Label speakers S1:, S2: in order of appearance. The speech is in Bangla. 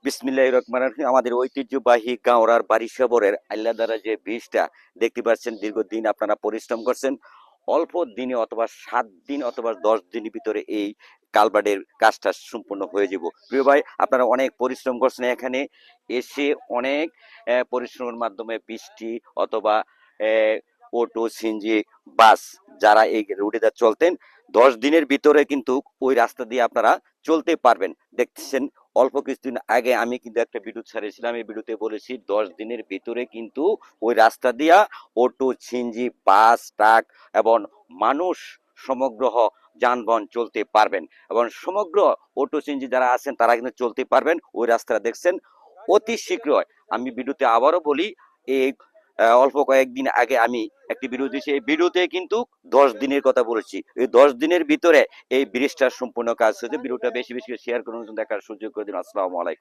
S1: বিসমিল্লাহির রহমানির রহিম। আমাদের ঐতিহ্যবাহী গাওরার বারিশবরের আল্লাহদারা যে ব্রিজটা দেখতে পাচ্ছেন, দীর্ঘদিন আপনারা পরিশ্রম করছেন। অল্প দিনে অথবা 7 দিন অথবা 10 দিনের ভিতরে এই কালভার্টের কাজটা সম্পূর্ণ হয়ে যাব। প্রিয় ভাই, আপনারা অনেক পরিশ্রম করছেন এখানে এসে, অনেক পরিশ্রমের মাধ্যমে বৃষ্টি অথবা আহ, অটো, সিএনজি, বাস যারা এই রুটে চলতেন, 10 দিনের ভিতরে কিন্তু ওই রাস্তা দিয়ে আপনারা চলতে পারবেন। দেখছেন, অল্প কিছুদিন আগে আমি কিন্তু একটা ভিডিও ছাড়িয়েছিলাম, এই ভিডিওতে বলেছি 10 দিনের ভিতরে কিন্তু ওই রাস্তা দিয়া অটো, সিএনজি, বাস, ট্রাক এবং মানুষ সমগ্র যানবাহন চলতে পারবেন। এবং সমগ্র অটো, সিএনজি যারা আছেন তারা কিন্তু চলতে পারবেন ওই রাস্তাটা। দেখছেন, অতি শীঘ্রই, আমি ভিডিওতে আবারও বলি, এই অল্প কয়েকদিন আগে আমি একটি ভিডিও দিয়েছি, এই ভিডিওতে কিন্তু 10 দিনের কথা বলেছি। এই 10 দিনের ভিতরে এই ব্রিজটার সম্পূর্ণ কাজ হয়েছে। ভিডিওটা বেশি বেশি শেয়ার করুন, দেখার সুযোগ করে দিন। আসসালামু আলাইকুম।